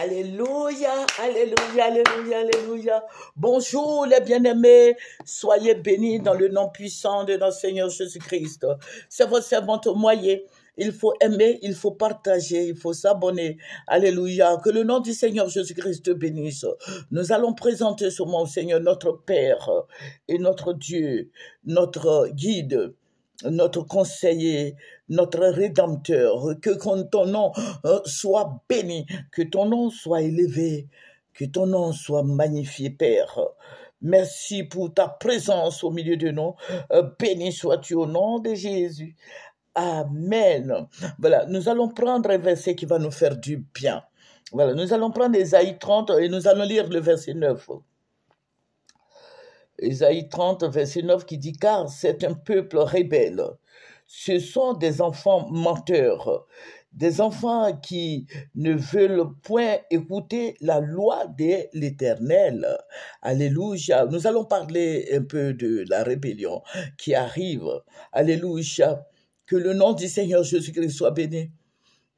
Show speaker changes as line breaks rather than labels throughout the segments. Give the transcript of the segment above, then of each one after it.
Alléluia, alléluia, alléluia, alléluia. Bonjour les bien-aimés, soyez bénis dans le nom puissant de notre Seigneur Jésus-Christ. C'est votre servante Moyer. Il faut aimer, il faut partager, il faut s'abonner. Alléluia. Que le nom du Seigneur Jésus-Christ te bénisse. Nous allons présenter ce mot, Seigneur, notre Père et notre Dieu, notre guide, notre conseiller, notre rédempteur, que ton nom soit béni, que ton nom soit élevé, que ton nom soit magnifié, Père. Merci pour ta présence au milieu de nous. Béni sois-tu au nom de Jésus. Amen. Voilà, nous allons prendre un verset qui va nous faire du bien. Voilà, nous allons prendre Ésaïe 30 et nous allons lire le verset 9. Ésaïe 30, verset 9 qui dit « Car c'est un peuple rebelle, ce sont des enfants menteurs, des enfants qui ne veulent point écouter la loi de l'Éternel. » Alléluia. Nous allons parler un peu de la rébellion qui arrive. Alléluia. Que le nom du Seigneur Jésus-Christ soit béni.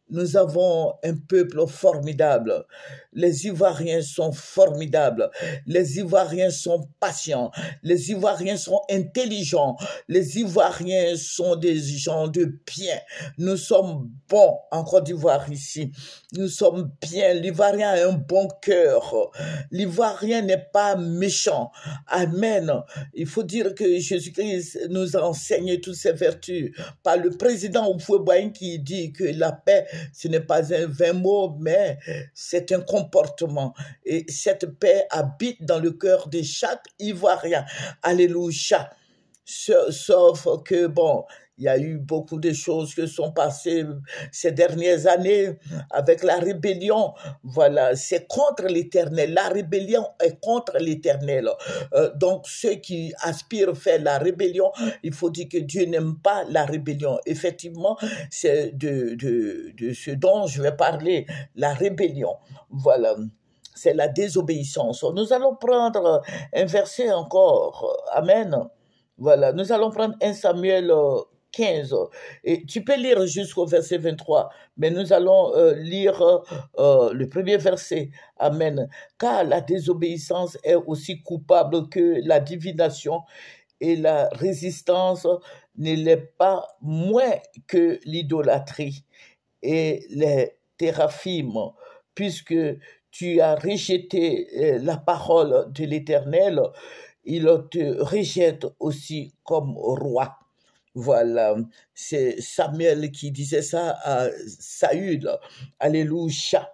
Nous avons un peuple formidable. Les Ivoiriens sont formidables. Les Ivoiriens sont patients. Les Ivoiriens sont intelligents. Les Ivoiriens sont des gens de bien. Nous sommes bons en Côte d'Ivoire ici. Nous sommes bien. L'Ivoirien a un bon cœur. L'Ivoirien n'est pas méchant. Amen. Il faut dire que Jésus-Christ nous a enseigné toutes ces vertus par le président Houphouët-Boigny qui dit que la paix, ce n'est pas un vain mot, mais c'est un comportement. Et cette paix habite dans le cœur de chaque Ivoirien. Alléluia. Sauf que, bon, il y a eu beaucoup de choses qui sont passées ces dernières années avec la rébellion. Voilà, c'est contre l'Éternel. La rébellion est contre l'Éternel. Donc, ceux qui aspirent à faire la rébellion, il faut dire que Dieu n'aime pas la rébellion. Effectivement, c'est de ce dont je vais parler, la rébellion. Voilà. C'est la désobéissance. Nous allons prendre un verset encore. Amen. Voilà, nous allons prendre 1 Samuel 15. Et tu peux lire jusqu'au verset 23, mais nous allons lire le premier verset. Amen. Car la désobéissance est aussi coupable que la divination et la résistance ne l'est pas moins que l'idolâtrie et les théraphim, puisque tu as rejeté la parole de l'Éternel, il te rejette aussi comme roi. Voilà, c'est Samuel qui disait ça à Saül. Alléluia.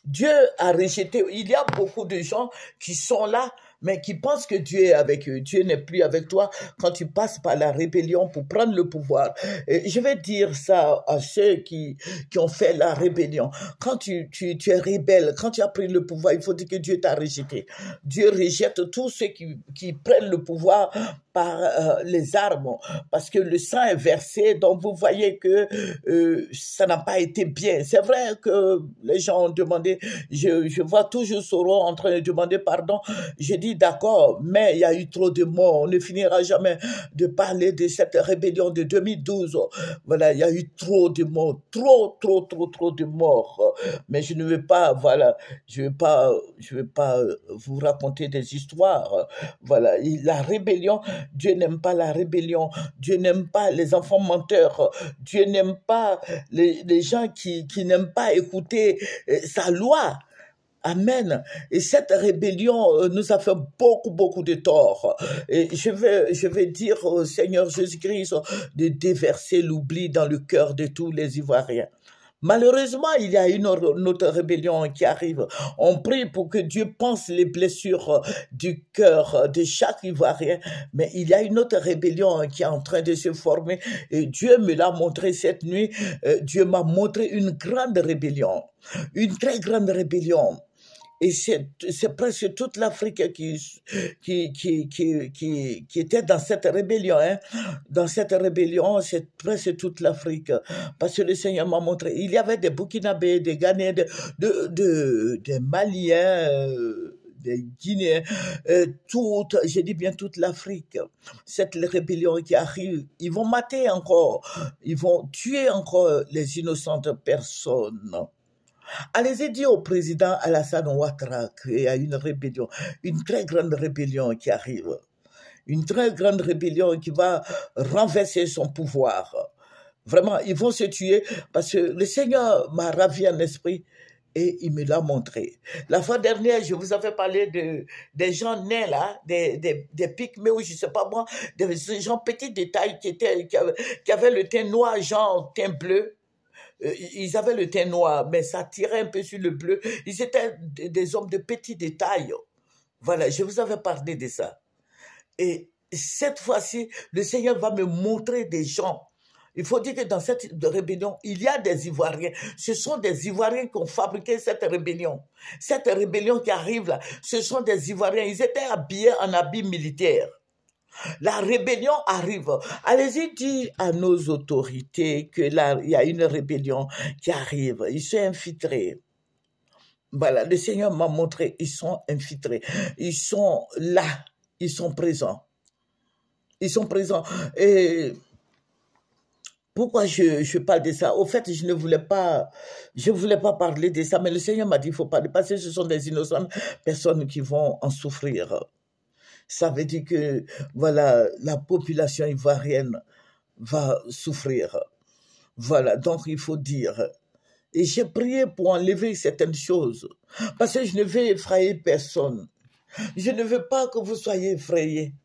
Dieu a rejeté, il y a beaucoup de gens qui sont là, mais qui pensent que Dieu est avec eux. Dieu n'est plus avec toi quand tu passes par la rébellion pour prendre le pouvoir. Et je vais dire ça à ceux qui ont fait la rébellion. Quand tu es rebelle, quand tu as pris le pouvoir, il faut dire que Dieu t'a rejeté. Dieu rejette tous ceux qui prennent le pouvoir par les armes, parce que le sang est versé, donc vous voyez que ça n'a pas été bien. C'est vrai que les gens ont demandé, je vois toujours Soro en train de demander pardon, je dis d'accord, mais il y a eu trop de morts, on ne finira jamais de parler de cette rébellion de 2012, voilà, il y a eu trop de morts, trop de morts, mais je ne veux pas, voilà, je veux pas vous raconter des histoires, voilà, la rébellion, Dieu n'aime pas la rébellion, Dieu n'aime pas les enfants menteurs, Dieu n'aime pas les gens qui n'aiment pas écouter sa loi. Amen. Et cette rébellion nous a fait beaucoup de tort. Et je vais dire au Seigneur Jésus-Christ de déverser l'oubli dans le cœur de tous les Ivoiriens. Malheureusement, il y a une autre rébellion qui arrive. On prie pour que Dieu pense les blessures du cœur de chaque Ivoirien, mais il y a une autre rébellion qui est en train de se former et Dieu me l'a montré cette nuit. Dieu m'a montré une grande rébellion, une très grande rébellion. Et c'est presque toute l'Afrique qui était dans cette rébellion. Hein. Dans cette rébellion, c'est presque toute l'Afrique. Parce que le Seigneur m'a montré, il y avait des Burkinabés, des Ghanéens, des Maliens, des Guinéens, j'ai dit bien toute l'Afrique. Cette rébellion qui arrive, ils vont mater encore, ils vont tuer encore les innocentes personnes. Allez-y dire au président Alassane Ouattara qu'il y a une rébellion, une très grande rébellion qui arrive. Une très grande rébellion qui va renverser son pouvoir. Vraiment, ils vont se tuer parce que le Seigneur m'a ravi en esprit et il me l'a montré. La fois dernière, je vous avais parlé des gens nés là, des pygmées ou je ne sais pas moi, des gens petits détails qui avaient le teint noir, genre teint bleu. Ils avaient le teint noir, mais ça tirait un peu sur le bleu. Ils étaient des hommes de petits détails. Voilà, je vous avais parlé de ça. Et cette fois-ci, le Seigneur va me montrer des gens. Il faut dire que dans cette rébellion, il y a des Ivoiriens. Ce sont des Ivoiriens qui ont fabriqué cette rébellion. Cette rébellion qui arrive là, ce sont des Ivoiriens. Ils étaient habillés en habits militaires. La rébellion arrive. Allez-y dire à nos autorités que là, il y a une rébellion qui arrive. Ils sont infiltrés. Voilà, le Seigneur m'a montré, ils sont infiltrés. Ils sont là. Ils sont présents. Ils sont présents. Et pourquoi je parle de ça? Au fait, je voulais pas parler de ça, mais le Seigneur m'a dit qu'il faut parler, parce que ce sont des innocentes personnes qui vont en souffrir. Ça veut dire que, voilà, la population ivoirienne va souffrir. Voilà, donc il faut dire. Et j'ai prié pour enlever certaines choses, parce que je ne veux effrayer personne. Je ne veux pas que vous soyez effrayés.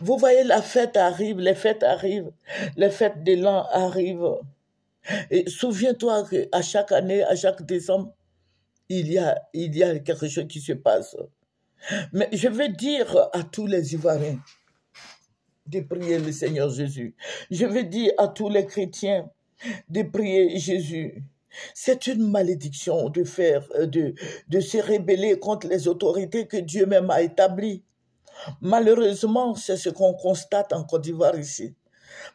Vous voyez, la fête arrive, les fêtes arrivent, les fêtes de l'an arrivent. Et souviens-toi qu'à chaque année, à chaque décembre, il y a quelque chose qui se passe. Mais je veux dire à tous les Ivoiriens de prier le Seigneur Jésus. Je veux dire à tous les chrétiens de prier Jésus. C'est une malédiction de se rebeller contre les autorités que Dieu même a établies. Malheureusement, c'est ce qu'on constate en Côte d'Ivoire ici.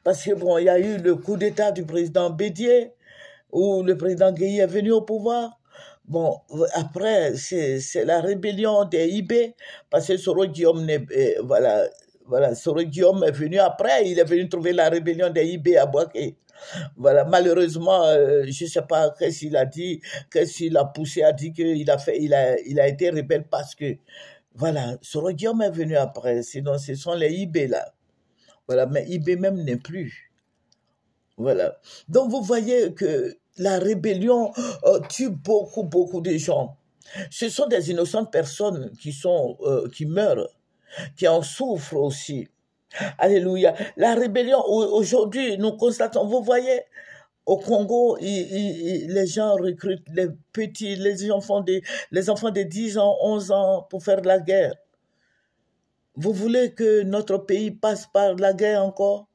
Parce que bon, il y a eu le coup d'État du président Bédié, où le président Gueye est venu au pouvoir. Bon, après, c'est la rébellion des IB, parce que Soro Guillaume, Soro Guillaume est venu après, il est venu trouver la rébellion des IB à Boaké. Voilà, malheureusement, je ne sais pas qu'est-ce qu'il a dit, qu'est-ce qu'il a poussé à dire qu'il a été rebelle parce que, voilà, Soro Guillaume est venu après, sinon ce sont les IB là. Voilà, mais IB même n'est plus. Voilà. Donc vous voyez que la rébellion tue beaucoup de gens. Ce sont des innocentes personnes qui meurent, qui en souffrent aussi. Alléluia. La rébellion, aujourd'hui, nous constatons, vous voyez, au Congo, les gens recrutent les petits, les enfants de 10 ans, 11 ans pour faire la guerre. Vous voulez que notre pays passe par la guerre encore?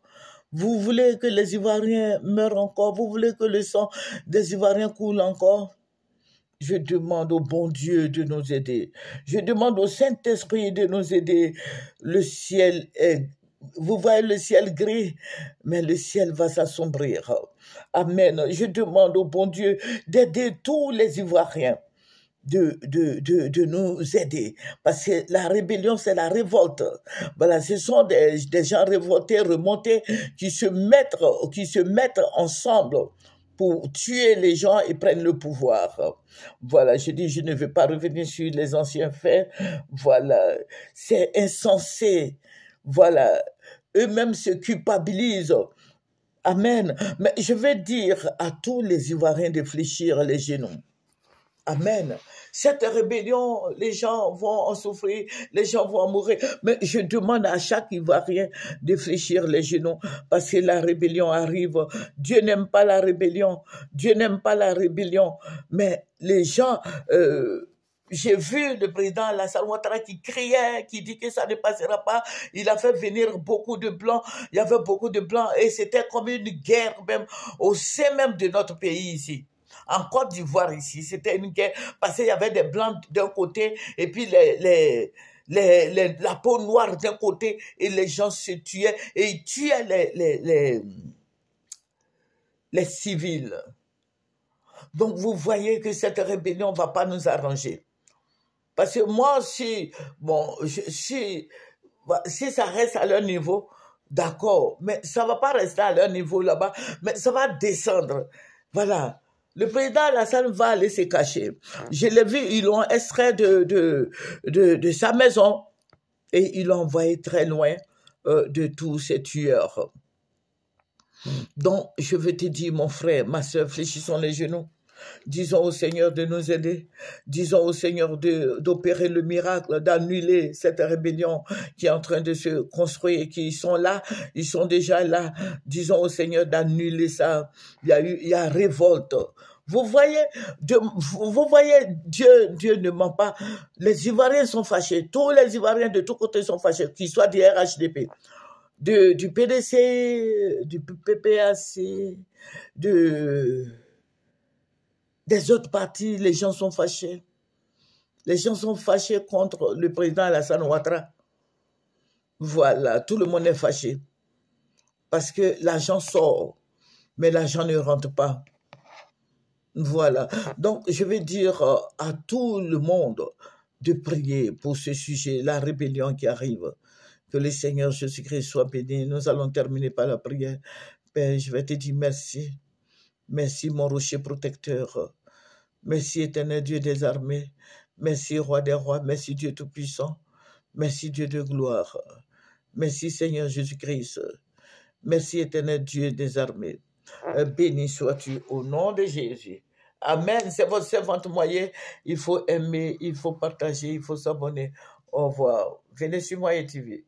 Vous voulez que les Ivoiriens meurent encore? Vous voulez que le sang des Ivoiriens coule encore? Je demande au bon Dieu de nous aider. Je demande au Saint-Esprit de nous aider. Le ciel est... Vous voyez le ciel gris, mais le ciel va s'assombrir. Amen. Je demande au bon Dieu d'aider tous les Ivoiriens. De nous aider. Parce que la rébellion, c'est la révolte. Voilà, ce sont des gens révoltés, remontés, qui se mettent ensemble pour tuer les gens et prennent le pouvoir. Voilà, je dis, je ne veux pas revenir sur les anciens faits. Voilà, c'est insensé. Voilà, eux-mêmes se culpabilisent. Amen. Mais je vais dire à tous les Ivoiriens de fléchir les genoux. Amen. Cette rébellion, les gens vont en souffrir, les gens vont en mourir. Mais je demande à chaque Ivoirien de fléchir les genoux parce que la rébellion arrive. Dieu n'aime pas la rébellion. Dieu n'aime pas la rébellion. Mais les gens... j'ai vu le président Alassane Ouattara qui criait, qui dit que ça ne passera pas. Il a fait venir beaucoup de Blancs. Il y avait beaucoup de Blancs et c'était comme une guerre même au sein même de notre pays ici. En Côte d'Ivoire ici, c'était une guerre parce qu'il y avait des Blancs d'un côté et puis la peau noire d'un côté et les gens se tuaient et ils tuaient les civils. Donc vous voyez que cette rébellion ne va pas nous arranger. Parce que moi, si ça reste à leur niveau, d'accord, mais ça ne va pas rester à leur niveau là-bas, mais ça va descendre. Voilà. Le président Alassane va aller se cacher. Je l'ai vu, ils l'ont extrait de sa maison et ils l'ont envoyé très loin de tous ces tueurs. Donc, je veux te dire, mon frère, ma soeur, fléchissons les genoux. Disons au Seigneur de nous aider. Disons au Seigneur d'opérer le miracle, d'annuler cette rébellion qui est en train de se construire, qui sont là, ils sont déjà là. Disons au Seigneur d'annuler ça. Il y a révolte. Vous voyez, Dieu ne ment pas. Les Ivoiriens sont fâchés. Tous les Ivoiriens de tous côtés sont fâchés, qu'ils soient du RHDP, du PDC, du PPAC, des autres partis. Les gens sont fâchés. Les gens sont fâchés contre le président Alassane Ouattara. Voilà, tout le monde est fâché. Parce que l'argent sort, mais l'argent ne rentre pas. Voilà. Donc, je vais dire à tout le monde de prier pour ce sujet, la rébellion qui arrive. Que le Seigneur Jésus-Christ soit béni. Nous allons terminer par la prière. Père, je vais te dire merci. Merci, mon rocher protecteur. Merci, éternel Dieu des armées. Merci, roi des rois. Merci, Dieu tout-puissant. Merci, Dieu de gloire. Merci, Seigneur Jésus-Christ. Merci, éternel Dieu des armées. Béni sois-tu au nom de Jésus. Amen. C'est votre servante moyen. Il faut aimer, il faut partager, il faut s'abonner. Au revoir. Venez sur Moyen TV.